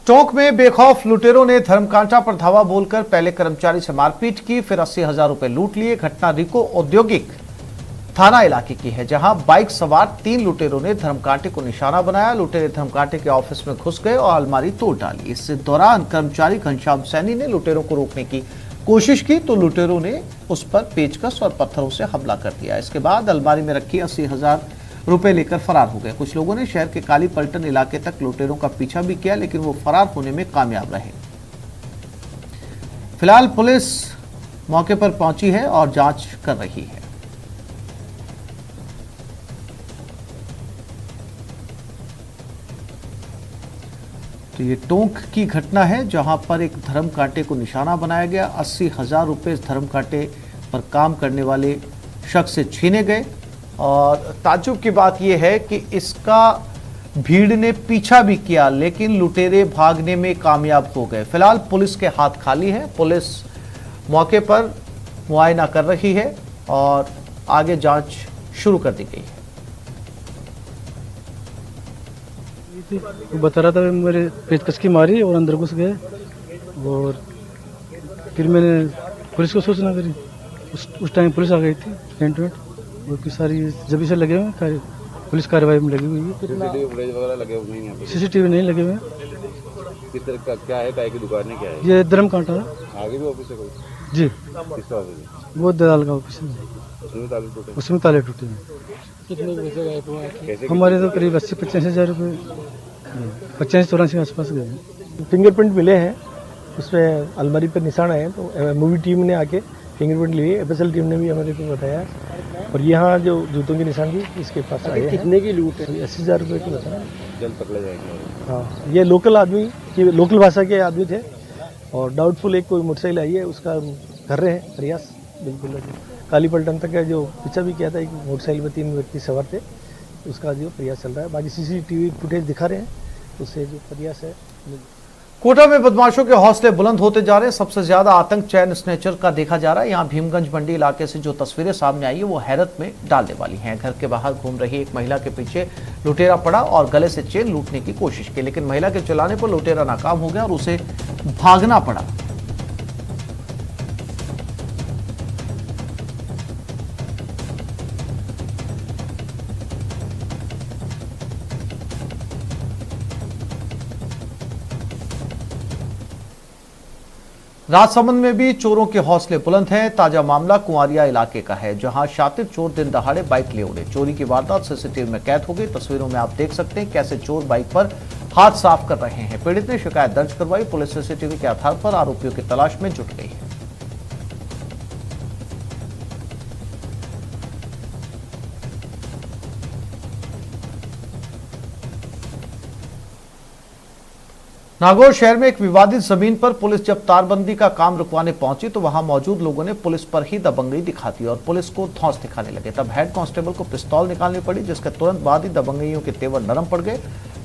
टोंक में बेखौफ लुटेरों ने धर्मकांटा पर धावा बोलकर पहले कर्मचारी से मारपीट की, फिर 80,000 रुपए लूट लिए। घटना रिको औद्योगिक थाना इलाके की है, जहां बाइक सवार 3 लुटेरों ने धर्मकांटे को निशाना बनाया। लुटेरे धर्मकांटे के ऑफिस में घुस गए और अलमारी तोड़ डाली। इस दौरान कर्मचारी घनश्याम सैनी ने लुटेरों को रोकने की कोशिश की तो लुटेरों ने उस पर पेचकस और पत्थरों से हमला कर दिया। इसके बाद अलमारी में रखी 80,000 रुपए लेकर फरार हो गए। कुछ लोगों ने शहर के काली पलटन इलाके तक लुटेरों का पीछा भी किया, लेकिन वो फरार होने में कामयाब रहे। फिलहाल पुलिस मौके पर पहुंची है और जांच कर रही है। तो ये टोंक की घटना है, जहां पर एक धर्मकांटे को निशाना बनाया गया। 80,000 रुपए इस धर्मकांटे पर काम करने वाले शख्स से छीने गए और ताज्जुब की बात यह है कि इसका भीड़ ने पीछा भी किया, लेकिन लुटेरे भागने में कामयाब हो गए। फिलहाल पुलिस के हाथ खाली है। पुलिस मौके पर मुआयना कर रही है और आगे जांच शुरू कर दी गई है। बता रहा था मेरे पेचकस की मारी और अंदर घुस गए और फिर मैंने पुलिस को सूचना करी। उस टाइम पुलिस आ गई थी, टेंट वेंट और की सारी जब से लगे हुए पुलिस कार्रवाई में लगी हुई है। सीसीटीवी फुटेज वगैरह लगे हुए नहीं हैं? सीसीटीवी नहीं लगे हुए। किस तरह का क्या है, काय की दुकान है, क्या है? ये धर्मकांटा है। आगे भी ऑफिस है कोई? जी, किसका ऑफिस है? वो दलाल का ऑफिस है। उसमें ताले टूटे हैं। कितने पैसे गए थे? हमारे तो करीब 80-85,000 रुपये, 85-84 के आसपास गए। फिंगरप्रिंट मिले हैं, उसमें अलमारी पर निशान है। तो मूवी टीम ने आके फिंगरप्रिंट लिए, एफएसएल टीम ने भी हमारे को बताया। और यहाँ जो जूतों की निशान थी इसके पास आए हैं। कितने की लूट है? 80,000 रुपये की बताया। जल्द पकड़े जाएंगे। हाँ, ये लोकल आदमी, ये लोकल भाषा के आदमी थे और डाउटफुल एक कोई मोटरसाइकिल आई है, उसका कर रहे हैं प्रयास। बिल्कुल काली पलटन तक का जो पीछा भी किया था, एक मोटरसाइकिल में 3 व्यक्ति सवार थे, उसका जो प्रयास चल रहा है। बाकी सीसीटीवी फुटेज दिखा रहे हैं, उससे जो प्रयास है। कोटा में बदमाशों के हौसले बुलंद होते जा रहे हैं। सबसे ज्यादा आतंक चैन स्नेचर का देखा जा रहा है। यहां भीमगंज मंडी इलाके से जो तस्वीरें सामने आई है वो हैरत में डालने वाली हैं। घर के बाहर घूम रही एक महिला के पीछे लुटेरा पड़ा और गले से चेन लूटने की कोशिश की, लेकिन महिला के चिल्लाने पर लुटेरा नाकाम हो गया और उसे भागना पड़ा। राजसमंद में भी चोरों के हौसले बुलंद हैं। ताजा मामला कुंवारिया इलाके का है, जहां शातिर चोर दिन दहाड़े बाइक ले उड़े। चोरी की वारदात सीसीटीवी में कैद हो गई। तस्वीरों में आप देख सकते हैं कैसे चोर बाइक पर हाथ साफ कर रहे हैं। पीड़ित ने शिकायत दर्ज करवाई। पुलिस सीसीटीवी के आधार पर आरोपियों की तलाश में जुट गई है। नागौर शहर में एक विवादित जमीन पर पुलिस जब तारबंदी का काम रुकवाने पहुंची तो वहां मौजूद लोगों ने पुलिस पर ही दबंगई दिखा दी और पुलिस को धौंस दिखाने लगे। तब हेड कांस्टेबल को पिस्तौल निकालनी पड़ी, जिसके तुरंत बाद ही दबंगइयों के तेवर नरम पड़ गए,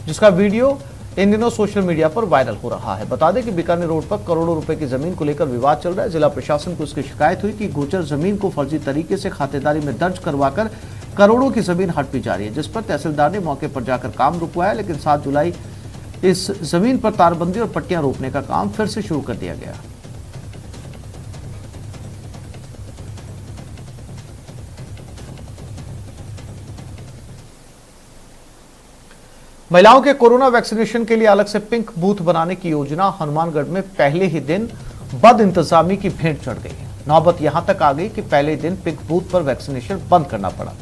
जिसका वीडियो इन दिनों सोशल मीडिया पर वायरल हो रहा है। बता दें कि बीकानेर रोड पर करोड़ों रुपए की जमीन को लेकर विवाद चल रहा है। जिला प्रशासन को इसकी शिकायत हुई कि गुर्जर जमीन को फर्जी तरीके से खातेदारी में दर्ज करवाकर करोड़ों की जमीन हड़पी जा रही है, जिस पर तहसीलदार ने मौके पर जाकर काम रुकवाया। लेकिन 7 जुलाई इस जमीन पर तारबंदी और पट्टियां रोपने का काम फिर से शुरू कर दिया गया। महिलाओं के कोरोना वैक्सीनेशन के लिए अलग से पिंक बूथ बनाने की योजना। हनुमानगढ़ में पहले ही दिन बद इंतजामी की भेंट चढ़ गई। नौबत यहां तक आ गई कि पहले दिन पिंक बूथ पर वैक्सीनेशन बंद करना पड़ा।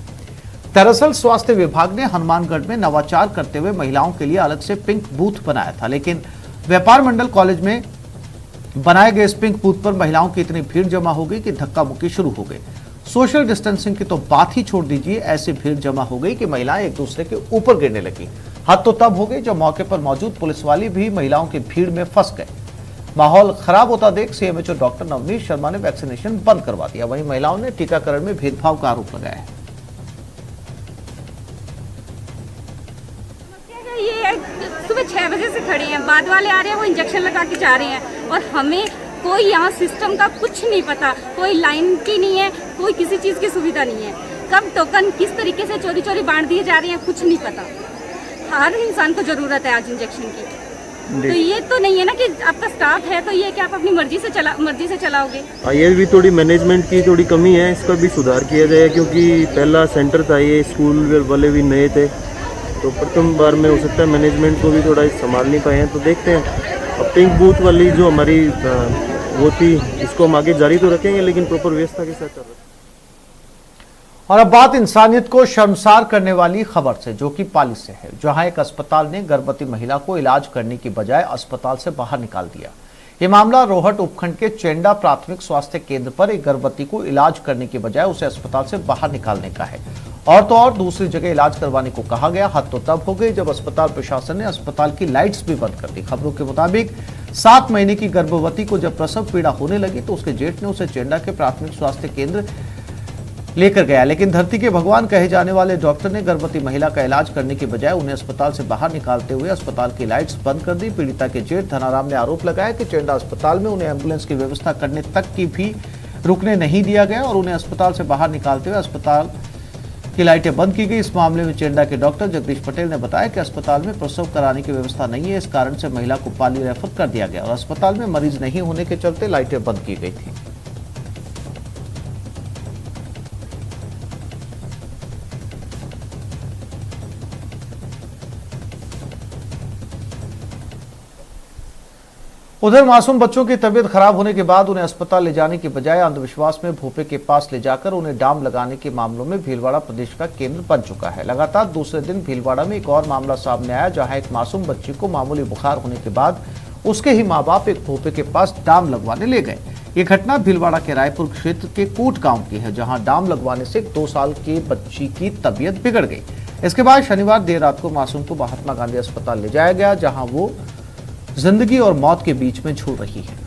दरअसल स्वास्थ्य विभाग ने हनुमानगढ़ में नवाचार करते हुए महिलाओं के लिए अलग से पिंक बूथ बनाया था, लेकिन व्यापार मंडल कॉलेज में बनाए गए इस पिंक बूथ पर महिलाओं की इतनी भीड़ जमा हो गई कि धक्का मुक्की शुरू हो गई। सोशल डिस्टेंसिंग की तो बात ही छोड़ दीजिए, ऐसी भीड़ जमा हो गई कि महिलाएं एक दूसरे के ऊपर गिरने लगी। हद तो तब हो गई जब मौके पर मौजूद पुलिस वाले भी महिलाओं की भीड़ में फंस गए। माहौल खराब होता देख सीएमएचओ डॉक्टर नवनीत शर्मा ने वैक्सीनेशन बंद करवा दिया। वहीं महिलाओं ने टीकाकरण में भेदभाव का आरोप लगाया है। सुबह 6 बजे से खड़े हैं, बाद वाले आ रहे हैं, वो इंजेक्शन लगा के जा रहे हैं और हमें कोई यहाँ सिस्टम का कुछ नहीं पता। कोई लाइन की नहीं है, कोई किसी चीज़ की सुविधा नहीं है। कब टोकन किस तरीके से चोरी चोरी बांट दिए जा रहे हैं, कुछ नहीं पता। हर इंसान को ज़रूरत है आज इंजेक्शन की। तो ये तो नहीं है ना कि आपका स्टाफ है तो ये कि आप अपनी मर्जी से चलाओगे। ये भी थोड़ी मैनेजमेंट की थोड़ी कमी है, इसका भी सुधार किया जाए, क्योंकि पहला सेंटर था, ये स्कूल वाले भी नए थे, तो प्रथम बार में हो सकता है मैनेजमेंट को भी थोड़ा संभाल नहीं पाए हैं। तो देखते हैं, अब पिंक बूथ वाली जो हमारी वो थी, इसको हम आगे जारी तो रखेंगे, लेकिन प्रॉपर व्यवस्था के साथ कर रहे हैं। और अब बात इंसानियत को शर्मसार करने वाली खबर से, जो कि पाली से है, जहां एक अस्पताल ने गर्भवती महिला को इलाज करने की बजाय अस्पताल से बाहर निकाल दिया। ये मामला रोहट उपखंड के चेंडा प्राथमिक स्वास्थ्य केंद्र पर एक गर्भवती को इलाज करने की बजाय उसे अस्पताल से बाहर निकालने का है। और तो और दूसरी जगह इलाज करवाने को कहा गया। हद तो तब हो गई जब अस्पताल प्रशासन ने अस्पताल की लाइट्स भी बंद कर दी। खबरों के मुताबिक 7 महीने की गर्भवती को जब प्रसव पीड़ा होने लगी तो उसके जेठ ने उसे चेंडा के प्राथमिक स्वास्थ्य केंद्र लेकर गया, लेकिन धरती के भगवान कहे जाने वाले डॉक्टर ने गर्भवती महिला का इलाज करने की बजाय उन्हें अस्पताल से बाहर निकालते हुए अस्पताल की लाइट्स बंद कर दी। पीड़िता के जेठ धनाराम ने आरोप लगाया कि चेंडा अस्पताल में उन्हें एम्बुलेंस की व्यवस्था करने तक की भी रुकने नहीं दिया गया और उन्हें अस्पताल से बाहर निकालते हुए अस्पताल की लाइटें बंद की गई। इस मामले में चेंडा के डॉक्टर जगदीश पटेल ने बताया कि अस्पताल में प्रसव कराने की व्यवस्था नहीं है, इस कारण से महिला को पाली रेफर कर दिया गया और अस्पताल में मरीज नहीं होने के चलते लाइटें बंद की गई थी। उधर मासूम बच्चों की तबीयत खराब होने के बाद उन्हें अस्पताल ले जाने की बजाय अंधविश्वास में भोपे के पास ले जाकर उन्हें डाम लगाने के मामलों में भीलवाड़ा प्रदेश का केंद्र बन चुका है। लगातार दूसरे दिन भीलवाड़ा में एक और मामला सामने आया, जहां एक मासूम बच्ची को मामूली बुखार होने के बाद उसके ही माँ बाप एक भोपे के पास डाम लगवाने ले गए। ये घटना भीलवाड़ा के रायपुर क्षेत्र के कूट गाँव की है, जहाँ डाम लगवाने से 2 साल की बच्ची की तबीयत बिगड़ गई। इसके बाद शनिवार देर रात को मासूम को महात्मा गांधी अस्पताल ले जाया गया, जहाँ वो जिंदगी और मौत के बीच में झूल रही है।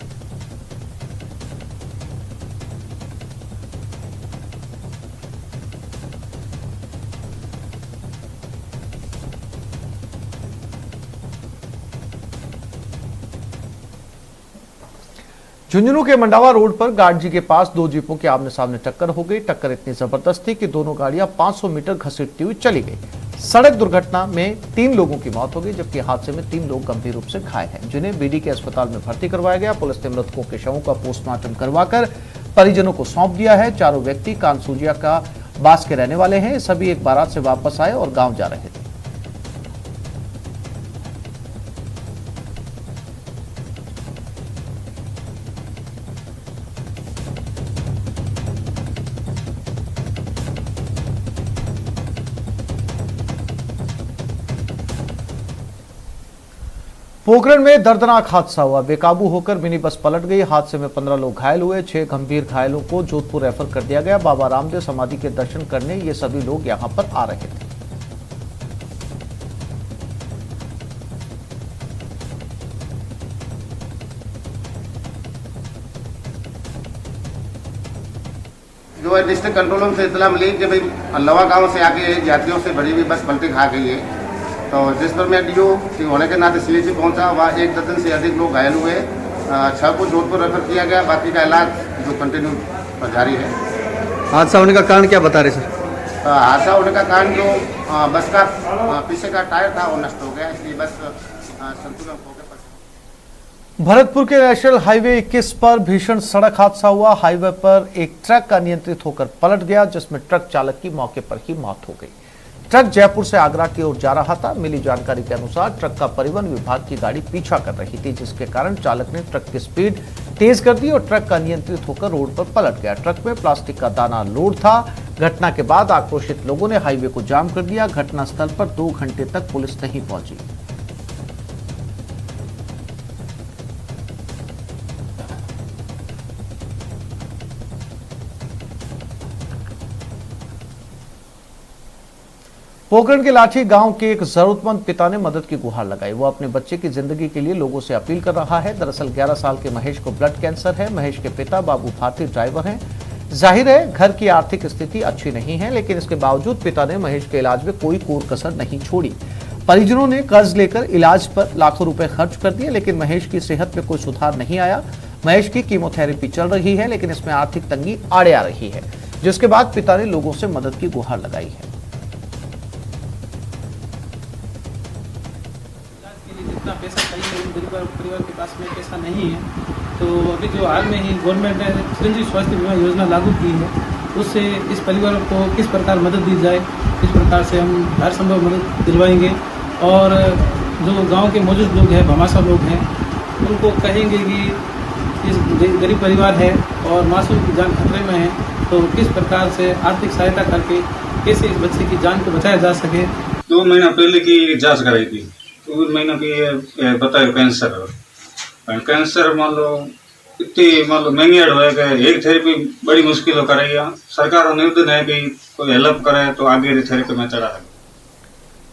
झुंझुनू के मंडावा रोड पर गाड़जी के पास 2 जीपों के आमने सामने टक्कर हो गई। टक्कर इतनी जबरदस्त थी कि दोनों गाड़ियां 500 मीटर घसीटती हुई चली गई। सड़क दुर्घटना में 3 लोगों की मौत हो गई, जबकि हादसे में 3 लोग गंभीर रूप से घायल हैं, जिन्हें बीडी के अस्पताल में भर्ती करवाया गया। पुलिस ने मृतकों के शवों का पोस्टमार्टम करवाकर परिजनों को सौंप दिया है। चारों व्यक्ति कानसूजिया का बास के रहने वाले हैं। सभी एक बारात से वापस आए और गांव जा रहे थे। पोखरण में दर्दनाक हादसा हुआ। बेकाबू होकर मिनी बस पलट गई। हादसे में 15 लोग घायल हुए। 6 गंभीर घायलों को जोधपुर रेफर कर दिया गया। बाबा रामदेव समाधि के दर्शन करने ये सभी लोग यहां पर आ रहे थे। जो है डिस्ट्रिक्ट कंट्रोल रूम से इतला मिली कि भाई अल्लवा गांव से आके यात्रियों से भरी हुई बस पलटी खा गई है। तो जिस पर मैं डीओ होने के नाते सीएचसी पहुंचा, वहाँ 1 दर्जन से अधिक लोग घायल हुए। 6 को जोधपुर रेफर किया गया, बाकी का इलाज जो कंटिन्यू जारी है। हादसा होने का कारण क्या बता रहे सर? हादसा होने का कारण जो बस का पीछे का टायर था वो नष्ट हो गया, इसलिए बस संतुलन खो गया। भरतपुर के नेशनल हाईवे 21 पर भीषण सड़क हादसा हुआ। हाईवे पर एक ट्रक अनियंत्रित होकर पलट गया, जिसमें ट्रक चालक की मौके पर ही मौत हो गई। ट्रक जयपुर से आगरा की ओर जा रहा था। मिली जानकारी के अनुसार ट्रक का परिवहन विभाग की गाड़ी पीछा कर रही थी, जिसके कारण चालक ने ट्रक की स्पीड तेज कर दी और ट्रक अनियंत्रित होकर रोड पर पलट गया। ट्रक में प्लास्टिक का दाना लोड था। घटना के बाद आक्रोशित लोगों ने हाईवे को जाम कर दिया। घटनास्थल पर 2 घंटे तक पुलिस नहीं पहुंची। पोखरण के लाठी गांव के एक जरूरतमंद पिता ने मदद की गुहार लगाई। वो अपने बच्चे की जिंदगी के लिए लोगों से अपील कर रहा है। दरअसल 11 साल के महेश को ब्लड कैंसर है। महेश के पिता बाबू भारती ड्राइवर हैं। जाहिर है घर की आर्थिक स्थिति अच्छी नहीं है, लेकिन इसके बावजूद पिता ने महेश के इलाज में कोई कोर कसर नहीं छोड़ी। परिजनों ने कर्ज लेकर इलाज पर लाखों रुपए खर्च कर दिए, लेकिन महेश की सेहत में कोई सुधार नहीं आया। महेश की कीमोथेरेपी चल रही है, लेकिन इसमें आर्थिक तंगी आड़े आ रही है, जिसके बाद पिता ने लोगों से मदद की गुहार लगाई है। जितना पैसा चाहिए गरीब परिवार के पास में पैसा नहीं है, तो अभी जो हाल में ही गवर्नमेंट ने चिरंजीवी स्वास्थ्य बीमा योजना लागू की है, उससे इस परिवार को किस प्रकार मदद दी जाए, इस प्रकार से हम हर संभव मदद दिलवाएंगे। और जो गांव के मौजूद लोग हैं, भामाशाह लोग हैं, उनको कहेंगे कि इस गरीब परिवार है और मासूम की जान खतरे में है, तो किस प्रकार से आर्थिक सहायता करके कैसे इस बच्चे की जान को बचाया जा सके। 2 महीना पहले की जांच कराई थी, 2 महीना की बताया कैंसर मान लो इतनी मान लो महंगी एड है कि एक थेरेपी बड़ी मुश्किल हो कराई। सरकार निवेदन है कि कोई हेल्प करे तो आगे थेरेपी में चढ़ा है।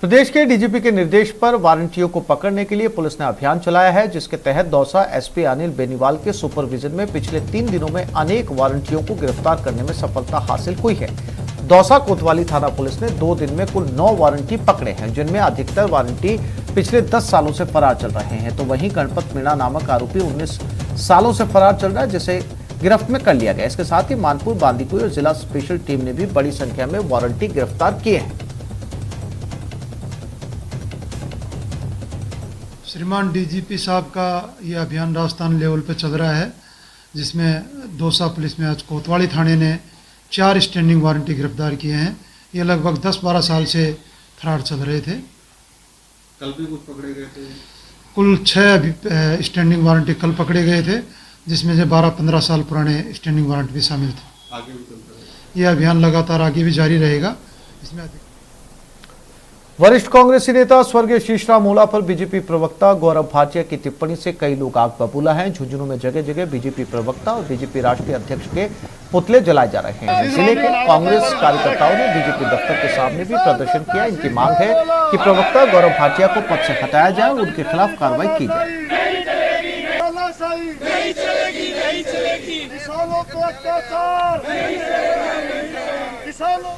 प्रदेश के डीजीपी के निर्देश पर वारंटियों को पकड़ने के लिए पुलिस ने अभियान चलाया है, जिसके तहत दौसा एसपी अनिल बेनीवाल के सुपरविजन में पिछले 3 दिनों में अनेक वारंटियों को गिरफ्तार करने में सफलता हासिल हुई है। दौसा कोतवाली थाना पुलिस ने 2 दिन में कुल 9 वारंटी पकड़े हैं, जिनमें अधिकतर वारंटी पिछले 10 सालों से फरार चल रहे हैं। तो वहीं गणपत मीणा नामक आरोपी 19 सालों से फरार चल रहा है, जिसे गिरफ्त में कर लिया गया। इसके साथ ही मानपुर, बांदीकुई और जिला स्पेशल टीम ने भी बड़ी संख्या में वारंटी गिरफ्तार किए हैं। श्रीमान डीजीपी साहब का यह अभियान राजस्थान लेवल पे चल रहा है, जिसमें दौसा पुलिस में आज कोतवाली थाने ने 4 स्टैंडिंग वारंटी गिरफ्तार किए हैं। ये लगभग 10-12 साल से फरार चल रहे थे। कल भी कुछ पकड़े गए थे। कुल 6 स्टैंडिंग वारंटी कल पकड़े गए थे, जिसमें से 12-15 साल पुराने स्टैंडिंग वारंट भी शामिल थे। आगे भी चलता रहेगा। यह अभियान लगातार आगे भी जारी रहेगा। इसमें वरिष्ठ कांग्रेसी नेता स्वर्गीय शीशराम ओला पर बीजेपी प्रवक्ता गौरव भाटिया की टिप्पणी से कई लोग आग बबूला हैं। झुंझुनू में जगह जगह बीजेपी प्रवक्ता और बीजेपी राष्ट्रीय अध्यक्ष के पुतले जलाए जा रहे हैं। जिले के कांग्रेस कार्यकर्ताओं ने बीजेपी दफ्तर के सामने भी प्रदर्शन किया। इनकी मांग है कि प्रवक्ता गौरव भाटिया को पद से हटाया जाए और उनके खिलाफ कार्रवाई की जाए।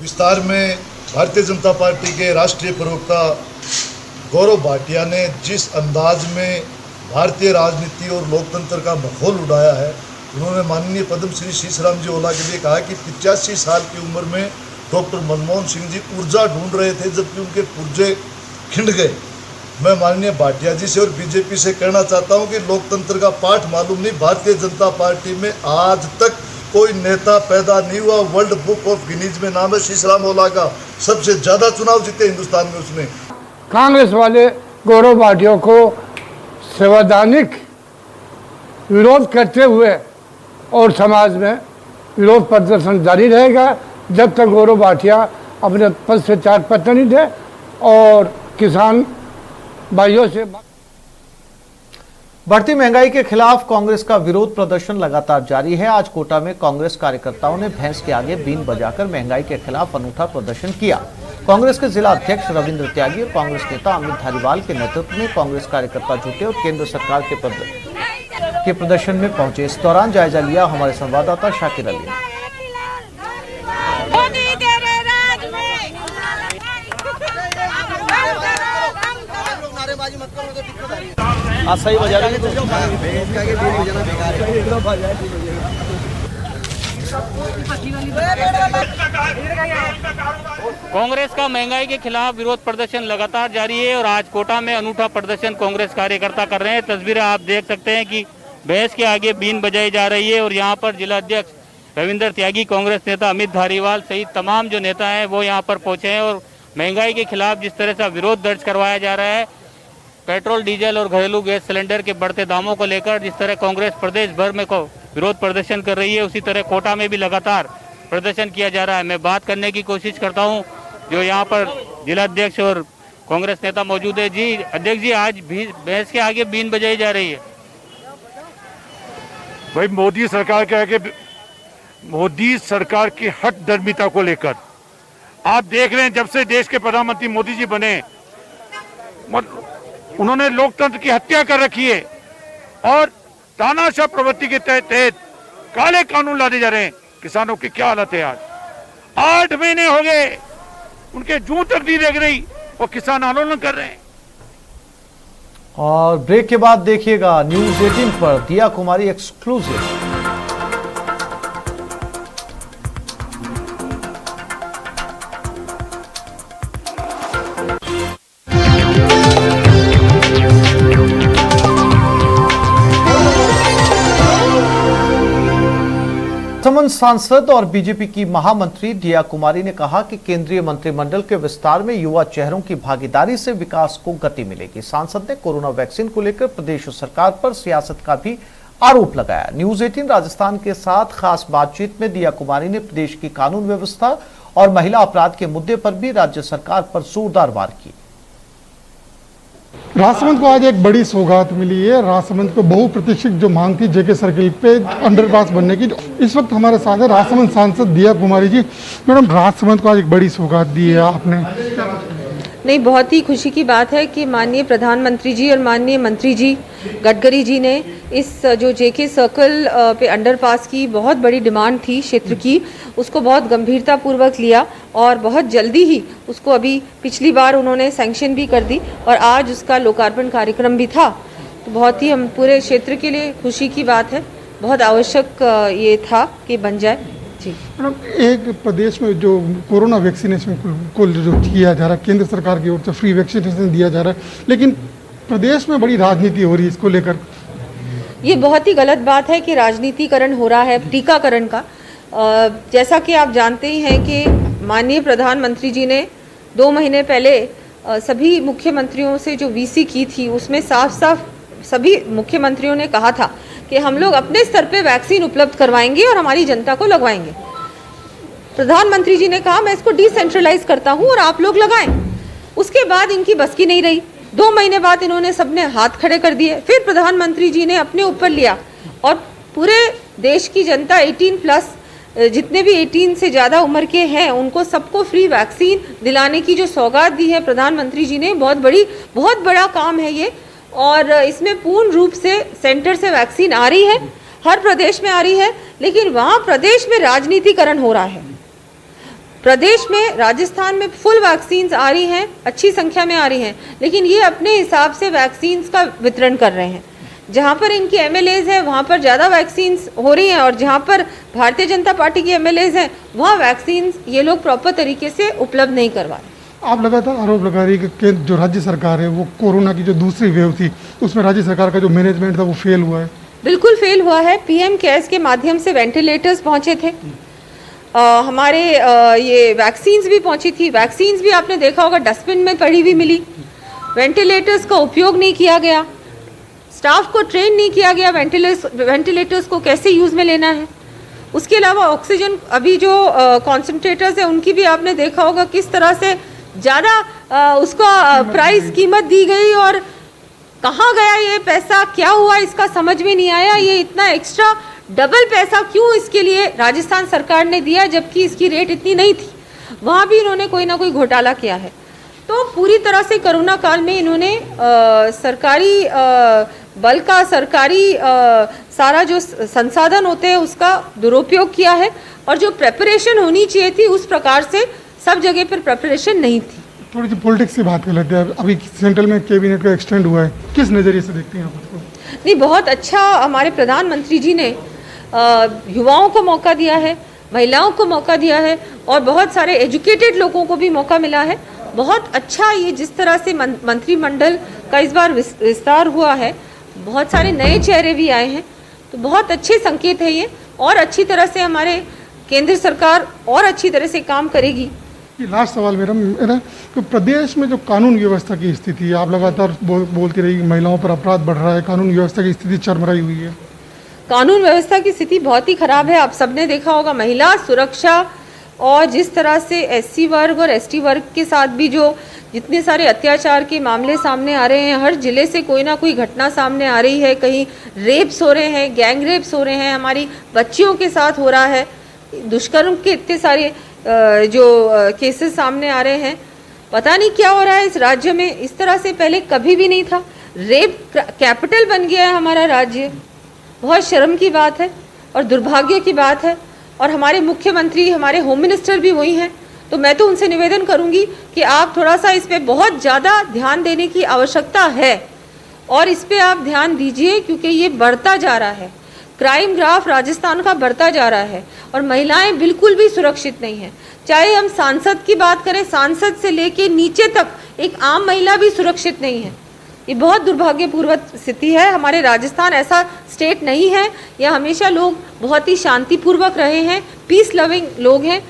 विस्तार में भारतीय जनता पार्टी के राष्ट्रीय प्रवक्ता गौरव भाटिया ने जिस अंदाज में भारतीय राजनीति और लोकतंत्र का माहौल उड़ाया है, उन्होंने माननीय पद्मश्री शीशराम जी ओला के लिए कहा कि 85 साल की उम्र में डॉक्टर मनमोहन सिंह जी ऊर्जा ढूंढ रहे थे, जबकि उनके पुर्जे खिंड गए। मैं माननीय भाटिया जी से और बीजेपी से कहना चाहता हूं कि लोकतंत्र का पाठ मालूम नहीं। भारतीय जनता पार्टी में आज तक कोई नेता पैदा नहीं हुआ। वर्ल्ड बुक ऑफ गिनीज में नाम है शीशराम ओला का, सबसे ज्यादा चुनाव जीते हिंदुस्तान में उसने। कांग्रेस वाले गौरव भाटिया को संवैधानिक विरोध करते हुए और समाज में विरोध प्रदर्शन जारी रहेगा जब तक गौरव भाटिया अपने पद से 4 पत्ते नहीं दे और किसान भाइयों से। बढ़ती महंगाई के खिलाफ कांग्रेस का विरोध प्रदर्शन लगातार जारी है। आज कोटा में कांग्रेस कार्यकर्ताओं ने भैंस के आगे बीन बजाकर महंगाई के खिलाफ अनूठा प्रदर्शन किया। कांग्रेस के जिला अध्यक्ष रविंद्र त्यागी और कांग्रेस नेता अमित धारीवाल के नेतृत्व में कांग्रेस कार्यकर्ता जुटे और केंद्र सरकार के प्रदर्शन में पहुंचे। इस दौरान जायजा लिया हमारे संवाददाता शाकिर अली ने। सही बजा रही है। कांग्रेस का महंगाई के खिलाफ विरोध प्रदर्शन लगातार जारी है और आज कोटा में अनूठा प्रदर्शन कांग्रेस कार्यकर्ता कर रहे हैं। तस्वीरें आप देख सकते हैं कि भैंस के आगे बीन बजाई जा रही है और यहाँ पर जिला अध्यक्ष रविंद्र त्यागी, कांग्रेस नेता अमित धारीवाल सहित तमाम जो नेता हैं वो यहाँ पर पहुंचे हैं और महंगाई के खिलाफ जिस तरह से विरोध दर्ज करवाया जा रहा है, पेट्रोल, डीजल और घरेलू गैस सिलेंडर के बढ़ते दामों को लेकर जिस तरह कांग्रेस प्रदेश भर में विरोध प्रदर्शन कर रही है, उसी तरह कोटा में भी लगातार प्रदर्शन किया जा रहा है। मैं बात करने की कोशिश करता हूं, जो यहाँ पर जिला अध्यक्ष और कांग्रेस नेता मौजूद है। जी अध्यक्ष जी, आज भैंस के आगे बीन बजाई जा रही है। भाई मोदी सरकार के आगे, मोदी सरकार की हट धर्मिता को लेकर आप देख रहे हैं, जब से देश के प्रधानमंत्री मोदी जी बने उन्होंने लोकतंत्र की हत्या कर रखी है और तानाशाह प्रवृत्ति के तहत काले कानून लादे जा रहे हैं। किसानों की क्या हालत है। आज 8 महीने हो गए, उनके जूं तक नहीं लग रही और किसान आंदोलन कर रहे हैं। और ब्रेक के बाद देखिएगा न्यूज 18 पर दिया कुमारी एक्सक्लूसिव। राजसमंद सांसद और बीजेपी की महामंत्री दिया कुमारी ने कहा कि केंद्रीय मंत्रिमंडल के विस्तार में युवा चेहरों की भागीदारी से विकास को गति मिलेगी। सांसद ने कोरोना वैक्सीन को लेकर प्रदेश सरकार पर सियासत का भी आरोप लगाया। न्यूज 18 राजस्थान के साथ खास बातचीत में दिया कुमारी ने प्रदेश की कानून व्यवस्था और महिला अपराध के मुद्दे पर भी राज्य सरकार पर जोरदार वार की। राजसमंद को आज एक बड़ी सौगात मिली है। राजसमंद को बहुप्रतीक्षित जो मांग थी जेके सर्किल पे अंडरपास बनने की, इस वक्त हमारे साथ है राजसमंद सांसद दिया कुमारी जी। मैडम, राजसमंद को आज एक बड़ी सौगात दी है आपने। नहीं, बहुत ही खुशी की बात है कि माननीय प्रधानमंत्री जी और माननीय मंत्री जी गडकरी जी ने इस जो जेके सर्कल पे अंडरपास की बहुत बड़ी डिमांड थी क्षेत्र की, उसको बहुत गंभीरता पूर्वक लिया और बहुत जल्दी ही उसको अभी पिछली बार उन्होंने सैंक्शन भी कर दी और आज उसका लोकार्पण कार्यक्रम भी था। तो बहुत ही हम पूरे क्षेत्र के लिए खुशी की बात है, बहुत आवश्यक ये था कि बन जाए। जी मैडम, एक प्रदेश में जो कोरोना वैक्सीनेशन को जो किया जा रहा है, केंद्र सरकार की ओर से फ्री वैक्सीनेशन दिया जा रहा है, लेकिन प्रदेश में बड़ी राजनीति हो रही है इसको लेकर। ये बहुत ही गलत बात है कि राजनीतिकरण हो रहा है टीकाकरण का। जैसा कि आप जानते ही हैं कि माननीय प्रधानमंत्री जी ने 2 महीने पहले सभी मुख्यमंत्रियों से जो वीसी की थी, उसमें साफ साफ सभी मुख्यमंत्रियों ने कहा था कि हम लोग अपने स्तर पे वैक्सीन उपलब्ध करवाएंगे और हमारी जनता को लगवाएंगे। प्रधानमंत्री जी ने कहा मैं इसको डिसेंट्रलाइज करता हूं और आप लोग लगाएं। उसके बाद इनकी बस की नहीं रही। 2 महीने बाद इन्होंने सबने हाथ खड़े कर दिए। फिर प्रधानमंत्री जी ने अपने ऊपर लिया और पूरे देश की जनता 18+ जितने भी 18 से ज़्यादा उम्र के हैं उनको सबको फ्री वैक्सीन दिलाने की जो सौगात दी है प्रधानमंत्री जी ने, बहुत बड़ा काम है ये। और इसमें पूर्ण रूप से सेंटर से वैक्सीन आ रही है, हर प्रदेश में आ रही है, लेकिन वहाँ प्रदेश में राजनीतिकरण हो रहा है। प्रदेश में राजस्थान में फुल वैक्सीन्स आ रही हैं, अच्छी संख्या में आ रही हैं, लेकिन ये अपने हिसाब से वैक्सीन्स का वितरण कर रहे हैं। जहाँ पर इनकी एमएलएज है वहाँ पर ज़्यादा वैक्सीन्स हो रही हैं और जहाँ पर भारतीय जनता पार्टी की एमएलएज हैं वहाँ वैक्सीन्स ये लोग प्रॉपर तरीके से उपलब्ध नहीं करवा रहे। आप लगातार आरोप लगा रही है कि जो राज्य सरकार है वो कोरोना की जो दूसरी वेव थी उसमें राज्य सरकार का जो मैनेजमेंट था वो फेल हुआ है। बिल्कुल फेल हुआ है। पीएम केयर्स के माध्यम से वेंटिलेटर्स पहुंचे थे, हमारे ये वैक्सीन्स भी पहुंची थी। वैक्सीन्स भी आपने देखा होगा डस्टबिन में पड़ी हुई मिली। वेंटिलेटर्स का उपयोग नहीं किया गया, स्टाफ को ट्रेन नहीं किया गया वेंटिलेटर्स को कैसे यूज़ में लेना है। उसके अलावा ऑक्सीजन अभी जो कॉन्सेंट्रेटर्स है उनकी भी आपने देखा होगा किस तरह से ज़्यादा उसका प्राइस कीमत दी गई और कहाँ गया ये पैसा, क्या हुआ इसका समझ में नहीं आया। ये इतना एक्स्ट्रा डबल पैसा क्यों इसके लिए राजस्थान सरकार ने दिया जबकि इसकी रेट इतनी नहीं थी। वहाँ भी इन्होंने कोई ना कोई घोटाला किया है। तो पूरी तरह से कोरोना काल में इन्होंने सरकारी बल का सरकारी सारा जो संसाधन होते हैं उसका दुरुपयोग किया है और जो प्रेपरेशन होनी चाहिए थी उस प्रकार से सब जगह पर प्रेपरेशन नहीं थी। थोड़ी सी पॉलिटिक्स की बात कर लेते हैं। अभी सेंट्रल में कैबिनेट का एक्सटेंड हुआ है, किस नज़रिए से देखते हैं आप उसको? नहीं, बहुत अच्छा हमारे प्रधानमंत्री जी ने युवाओं को मौका दिया है, महिलाओं को मौका दिया है और बहुत सारे एजुकेटेड लोगों को भी मौका मिला है। बहुत अच्छा ये जिस तरह से मंत्रिमंडल का इस बार विस्तार हुआ है, बहुत सारे नए चेहरे भी आए हैं, तो बहुत अच्छे संकेत है ये। और अच्छी तरह से हमारे केंद्र सरकार और अच्छी तरह से काम करेगी। लास्ट सवाल मेरा है ना, तो प्रदेश में जो कानून व्यवस्था की स्थिति है, आप लगातार बोलती रही महिलाओं पर अपराध बढ़ रहा है, कानून व्यवस्था की स्थिति चरमराई हुई है। कानून व्यवस्था की स्थिति बहुत ही खराब है। आप सबने देखा होगा महिला सुरक्षा और जिस तरह से एससी वर्ग और एसटी वर्ग के साथ भी जो जितने सारे अत्याचार के मामले सामने आ रहे हैं, हर जिले से कोई ना कोई घटना सामने आ रही है। कहीं रेप्स हो रहे हैं, गैंग रेप्स हो रहे हैं, हमारी बच्चियों के साथ हो रहा है, दुष्कर्म के इतने सारे जो केसेस सामने आ रहे हैं। पता नहीं क्या हो रहा है इस राज्य में, इस तरह से पहले कभी भी नहीं था। रेप कैपिटल बन गया है हमारा राज्य, बहुत शर्म की बात है और दुर्भाग्य की बात है। और हमारे मुख्यमंत्री, हमारे होम मिनिस्टर भी वही हैं, तो मैं तो उनसे निवेदन करूंगी कि आप थोड़ा सा इस पे बहुत ज़्यादा ध्यान देने की आवश्यकता है और इस पे आप ध्यान दीजिए क्योंकि ये बढ़ता जा रहा है। क्राइम ग्राफ राजस्थान का बढ़ता जा रहा है और महिलाएं बिल्कुल भी सुरक्षित नहीं हैं। चाहे हम सांसद की बात करें, सांसद से लेके नीचे तक एक आम महिला भी सुरक्षित नहीं है। ये बहुत दुर्भाग्यपूर्ण स्थिति है। हमारे राजस्थान ऐसा स्टेट नहीं है, यह हमेशा लोग बहुत ही शांतिपूर्वक रहे हैं, पीस लविंग लोग हैं।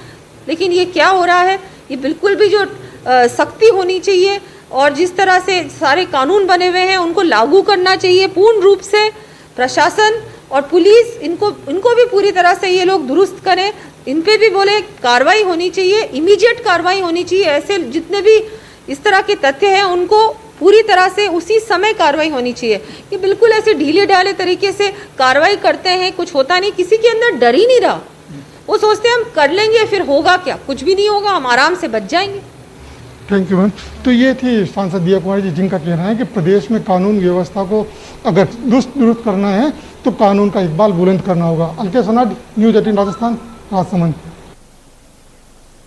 लेकिन ये क्या हो रहा है, ये बिल्कुल भी जो सख्ती होनी चाहिए और जिस तरह से सारे कानून बने हुए हैं उनको लागू करना चाहिए पूर्ण रूप से। प्रशासन और पुलिस इनको भी पूरी तरह से ये लोग दुरुस्त करें, इन पे भी बोले कार्रवाई होनी चाहिए, इमीडिएट कार्रवाई होनी चाहिए। ऐसे जितने भी इस तरह के तथ्य हैं उनको पूरी तरह से उसी समय कार्रवाई होनी चाहिए। कि बिल्कुल ऐसे ढीले ढाले तरीके से कार्रवाई करते हैं, कुछ होता नहीं, किसी के अंदर डर ही नहीं रहा। वो सोचते हैं हम कर लेंगे, फिर होगा क्या, कुछ भी नहीं होगा, हम आराम से बच जाएंगे। Thank you ma'am. तो ये थी सांसद दिया कुमारी जी, जिनका कहना है कि प्रदेश में कानून व्यवस्था को अगर दुरुस्त करना है तो कानून का इकबाल बुलंद करना होगा। अलके सनाड, न्यूज़ 18 राजस्थान, राजसमंद।